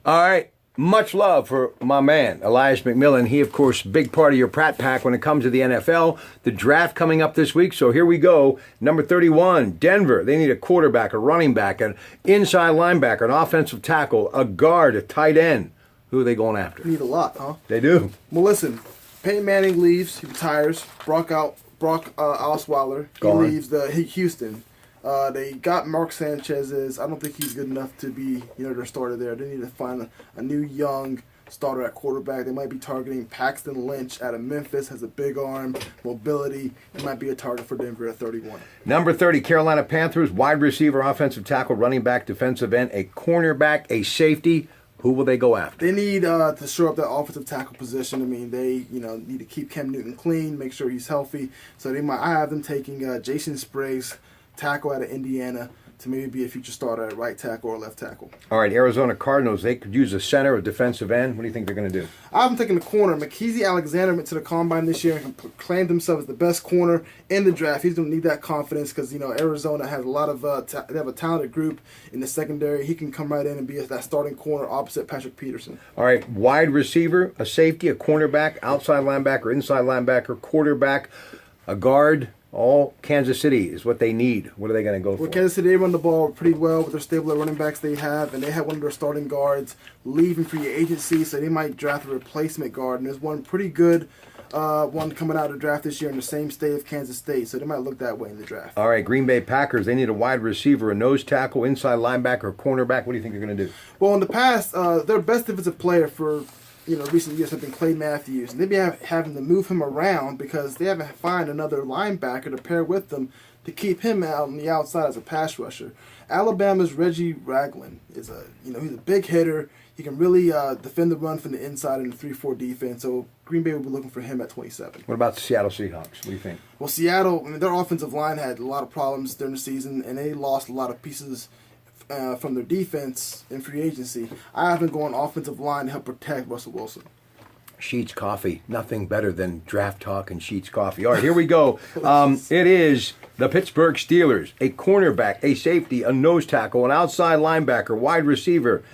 All right. Much love for my man, Elias McMillan. He, of course, big part of your Pratte pack when it comes to the NFL. The draft coming up this week, so here we go. Number 31, Denver. They need a quarterback, a running back, an inside linebacker, an offensive tackle, a guard, a tight end. Who are they going after? Need a lot, huh? They do. Well, listen, Peyton Manning leaves. He retires. Brock Osweiler, he Gone. leaves Houston. They got Mark Sanchez. I don't think he's good enough to be, their starter there. They need to find a new young starter at quarterback. They might be targeting Paxton Lynch out of Memphis. Has a big arm, mobility. It might be a target for Denver at 31. Number 30, Carolina Panthers, wide receiver, offensive tackle, running back, defensive end, a cornerback, a safety. Who will they go after? They need to shore up that offensive tackle position. I mean, they need to keep Cam Newton clean, make sure he's healthy. So I have them taking Jason Spriggs, tackle out of Indiana, to maybe be a future starter at right tackle or left tackle. All right, Arizona Cardinals, they could use a center or defensive end. What do you think they're going to do? I haven't taken the corner. Mackenzie Alexander went to the Combine this year and claimed himself as the best corner in the draft. He's going to need that confidence because, Arizona has a lot of they have a talented group in the secondary. He can come right in and be that starting corner opposite Patrick Peterson. All right, wide receiver, a safety, a cornerback, outside linebacker, inside linebacker, quarterback, a guard. All Kansas City is what they need. What are they going to go for? Well, Kansas City, they run the ball pretty well with their stable of running backs they have, and they have one of their starting guards leaving free agency, so they might draft a replacement guard. And there's one pretty good one coming out of the draft this year in the same state of Kansas State, so they might look that way in the draft. All right, Green Bay Packers, they need a wide receiver, a nose tackle, inside linebacker, cornerback. What do you think they're going to do? Well, in the past, their best defensive player for recent years have been Clay Matthews, and they've been having to move him around because they haven't found another linebacker to pair with them to keep him out on the outside as a pass rusher. Alabama's Reggie Ragland is he's a big hitter. He can really defend the run from the inside in the 3-4 defense. So Green Bay will be looking for him at 27. What about the Seattle Seahawks? What do you think? Well, Seattle, their offensive line had a lot of problems during the season, and they lost a lot of pieces from their defense in free agency. I have been going offensive line to help protect Russell Wilson. Sheets Coffee. Nothing better than draft talk and Sheets Coffee. All right, here we go. It is the Pittsburgh Steelers. A cornerback, a safety, a nose tackle, an outside linebacker, wide receiver.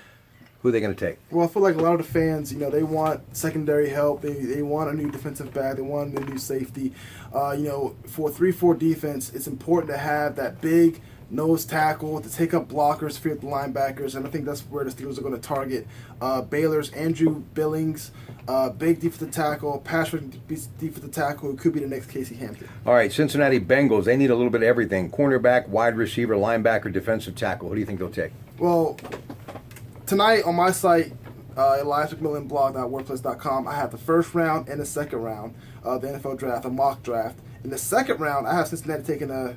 Who are they going to take? Well, I feel like a lot of the fans, they want secondary help. They want a new defensive back. They want a new safety. For a 3-4 defense, it's important to have that big nose tackle to take up blockers, fear the linebackers, and I think that's where the Steelers are going to target. Baylor's Andrew Billings, big defensive tackle, pass rushing defensive tackle, who could be the next Casey Hampton. All right, Cincinnati Bengals, they need a little bit of everything. Cornerback, wide receiver, linebacker, defensive tackle. Who do you think they'll take? Well, tonight on my site, EliasMcMillanBlog.wordpress.com, I have the first round and the second round of the NFL draft, a mock draft. In the second round, I have Cincinnati taking a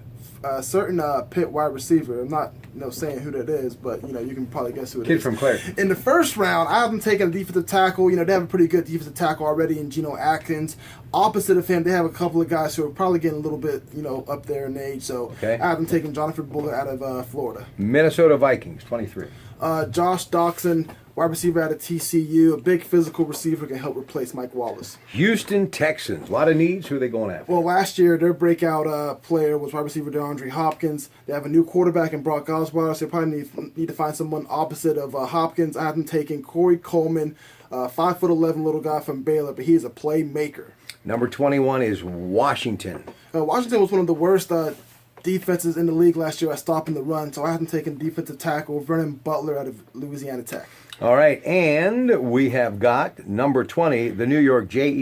certain Pitt wide receiver. I'm not saying who that is, but you can probably guess who it is. Kid from Clare. In the first round, I have them taking a defensive tackle. They have a pretty good defensive tackle already in Geno Atkins. Opposite of him, they have a couple of guys who are probably getting a little bit up there in age. So I have them taking Jonathan Bullard out of Florida. Minnesota Vikings, 23. Josh Doxson, wide receiver out of TCU, a big physical receiver, can help replace Mike Wallace. Houston Texans, a lot of needs. Who are they going after? Well, last year, their breakout player was wide receiver DeAndre Hopkins. They have a new quarterback in Brock Osweiler, so they probably need to find someone opposite of Hopkins. I have them taking Corey Coleman, 5'11" little guy from Baylor, but he is a playmaker. Number 21 is Washington. Washington was one of the worst defenses in the league last year at stopping the run, so I have them taking defensive tackle Vernon Butler out of Louisiana Tech. All right, and we have got number 20, the New York Jets.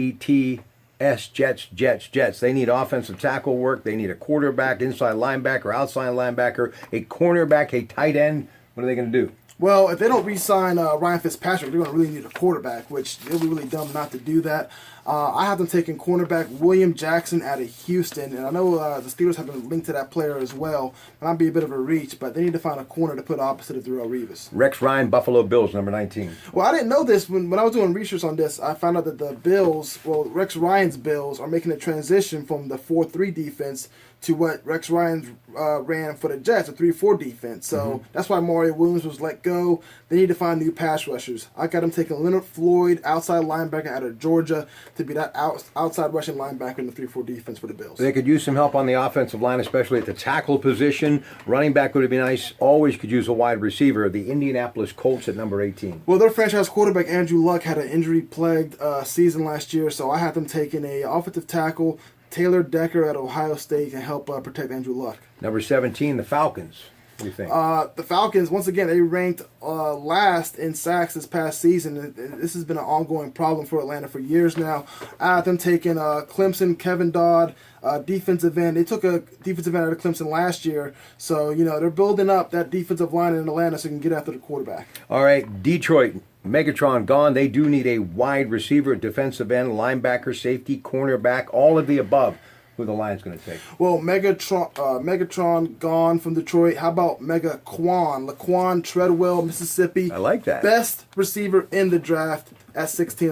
They need offensive tackle work. They need a quarterback, inside linebacker, outside linebacker, a cornerback, a tight end. What are they going to do? Well, if they don't re-sign Ryan Fitzpatrick, they're going to really need a quarterback, which it would be really dumb not to do that. I have them taking cornerback William Jackson out of Houston, and I know the Steelers have been linked to that player as well. It might be a bit of a reach, but they need to find a corner to put opposite of Darrelle Revis. Rex Ryan, Buffalo Bills, number 19. Well, I didn't know this. When I was doing research on this, I found out that the Bills, Rex Ryan's Bills, are making a transition from the 4-3 defense to what Rex Ryan ran for the Jets, a 3-4 defense. So that's why Mario Williams was let go. They need to find new pass rushers. I got them taking Leonard Floyd, outside linebacker out of Georgia. to be that outside rushing linebacker in the 3-4 defense for the Bills. They could use some help on the offensive line, especially at the tackle position. Running back would be nice. Always could use a wide receiver. The Indianapolis Colts at number 18. Well, their franchise quarterback, Andrew Luck, had an injury-plagued season last year, so I had them taking a offensive tackle, Taylor Decker at Ohio State, to help protect Andrew Luck. Number 17, the Falcons. What do you think? The Falcons, once again, they ranked last in sacks this past season. And this has been an ongoing problem for Atlanta for years now. I had them taking Clemson, Kevin Dodd, defensive end. They took a defensive end out of Clemson last year. So, they're building up that defensive line in Atlanta so they can get after the quarterback. All right, Detroit. Megatron gone. They do need a wide receiver, defensive end, linebacker, safety, cornerback, all of the above. Who the Lions going to take? Well, Megatron gone from Detroit. How about Laquan Treadwell, Mississippi? I like that. Best receiver in the draft at 16.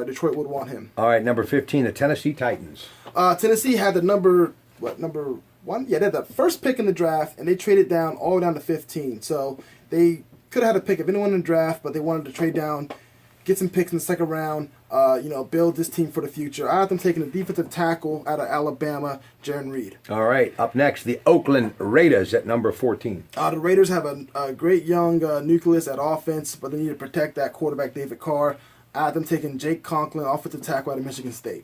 Detroit would want him. All right, number 15, the Tennessee Titans. Tennessee had the number one? Yeah, they had the first pick in the draft, and they traded down all the way down to 15. So they could have had a pick of anyone in the draft, but they wanted to trade down, get some picks in the second round, build this team for the future. I have them taking a defensive tackle out of Alabama, Jaron Reed. All right, up next, the Oakland Raiders at number 14. The Raiders have a great young nucleus at offense, but they need to protect that quarterback, David Carr. I have them taking Jake Conklin, offensive tackle out of Michigan State.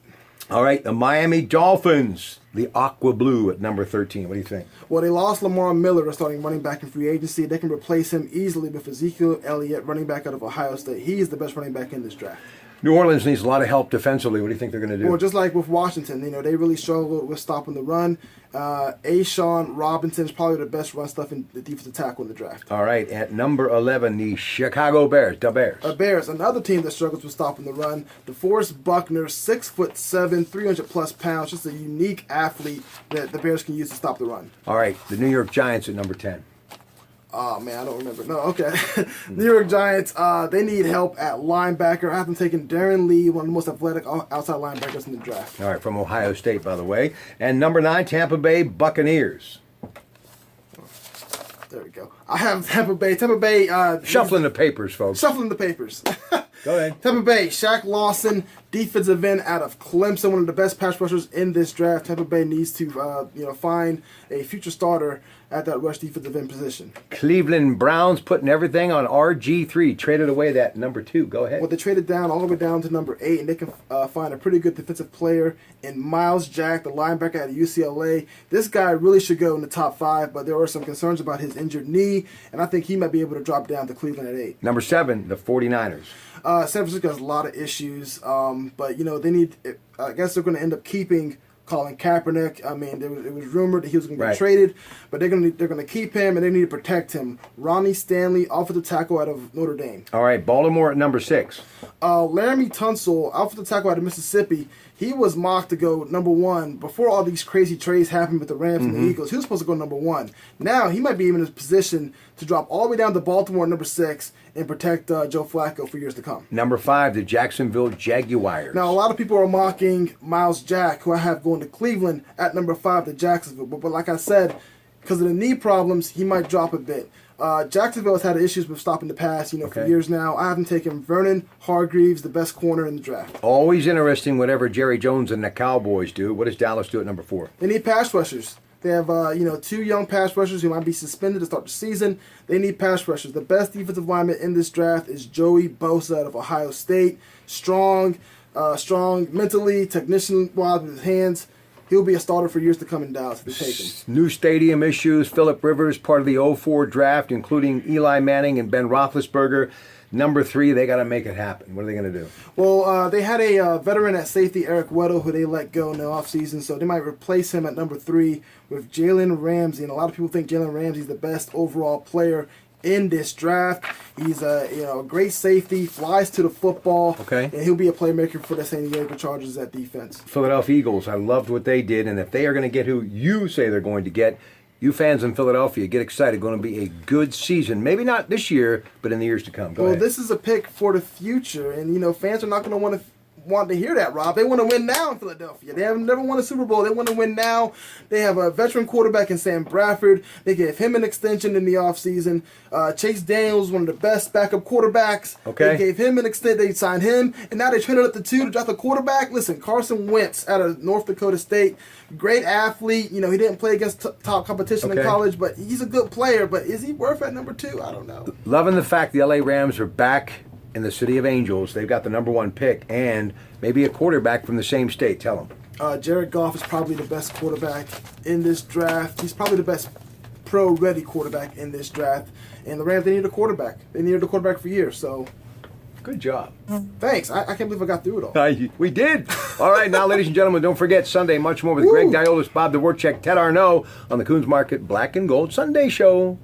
All right, the Miami Dolphins, the Aqua Blue at number 13. What do you think? Well, they lost Lamar Miller, starting running back in free agency. They can replace him easily with Ezekiel Elliott, running back out of Ohio State. He is the best running back in this draft. New Orleans needs a lot of help defensively. What do you think they're going to do? Well, just like with Washington, they really struggled with stopping the run. Ashawn Robinson is probably the best run stuff in the defensive tackle in the draft. All right, at number 11, the Chicago Bears, the Bears. Bears, another team that struggles with stopping the run. DeForest Buckner, 6'7", 300-plus pounds, just a unique athlete that the Bears can use to stop the run. All right, the New York Giants at number 10. Oh, man, I don't remember. No, okay. New York Giants, they need help at linebacker. I have them taking Darren Lee, one of the most athletic outside linebackers in the draft. All right, from Ohio State, by the way. And number 9, Tampa Bay Buccaneers. There we go. I have Tampa Bay. Shuffling the papers, folks. Shuffling the papers. Go ahead. Tampa Bay, Shaq Lawson, defensive end out of Clemson, one of the best pass rushers in this draft. Tampa Bay needs to, find a future starter at that rush defensive end position. Cleveland Browns putting everything on RG3. Traded away that number 2. Go ahead. Well, they traded down all the way down to number 8, and they can find a pretty good defensive player in Miles Jack, the linebacker out of UCLA. This guy really should go in the top 5, but there are some concerns about his injured knee, and I think he might be able to drop down to Cleveland at 8. Number 7, the 49ers. San Francisco has a lot of issues, but they need. I guess they're going to end up keeping Colin Kaepernick. I mean, it was rumored that he was going to get traded, but they're going to keep him and they need to protect him. Ronnie Stanley, offensive tackle out of Notre Dame. All right, Baltimore at number 6. Laramie Tunsil, offensive tackle out of Mississippi. He was mocked to go number 1 before all these crazy trades happened with the Rams and the Eagles. He was supposed to go number 1. Now he might be in a position to drop all the way down to Baltimore at number 6 and protect Joe Flacco for years to come. Number 5, the Jacksonville Jaguars. Now, a lot of people are mocking Miles Jack, who I have going to Cleveland at number 5 to Jacksonville. But like I said, because of the knee problems, he might drop a bit. Jacksonville has had issues with stopping the pass, for years now. I haven't taken Vernon Hargreaves, the best corner in the draft. Always interesting whatever Jerry Jones and the Cowboys do. What does Dallas do at number 4? They need pass rushers. They have, 2 young pass rushers who might be suspended to start the season. They need pass rushers. The best defensive lineman in this draft is Joey Bosa out of Ohio State. Strong mentally, technician-wise with his hands. He'll be a starter for years to come in Dallas if they take him. New stadium issues. Phillip Rivers, part of the 04 draft, including Eli Manning and Ben Roethlisberger. Number 3, they got to make it happen. What are they going to do? Well, they had a veteran at safety, Eric Weddle, who they let go in the offseason, so they might replace him at number 3 with Jalen Ramsey. And a lot of people think Jalen Ramsey is the best overall player in this draft. He's a great safety, flies to the football, and he'll be a playmaker for the San Diego Chargers at defense. Philadelphia Eagles, I loved what they did, and if they are going to get who you say they're going to get, you fans in Philadelphia, get excited. Going to be a good season. Maybe not this year, but in the years to come. Go ahead. This is a pick for the future, and fans are not going to want to hear that, Rob. They want to win now in Philadelphia. They have never won a Super Bowl. They want to win now. They have a veteran quarterback in Sam Bradford. They gave him an extension in the offseason. Chase Daniels, one of the best backup quarterbacks. Okay. They gave him an extension. They signed him, and now they traded up to 2 to draft a quarterback. Listen, Carson Wentz out of North Dakota State, great athlete. You know, he didn't play against top competition in college, but he's a good player. But is he worth at number 2? I don't know. Loving the fact the LA Rams are back in the City of Angels. They've got the number 1 pick and maybe a quarterback from the same state. Tell them. Jared Goff is probably the best quarterback in this draft. He's probably the best pro-ready quarterback in this draft. And the Rams, they need a quarterback. They needed a quarterback for years, so... Good job. Thanks. I can't believe I got through it all. We did. All right, now, ladies and gentlemen, don't forget Sunday, much more with Greg Diolis, Bob Dvorak, Ted Arnaud on the Coons Market Black and Gold Sunday Show.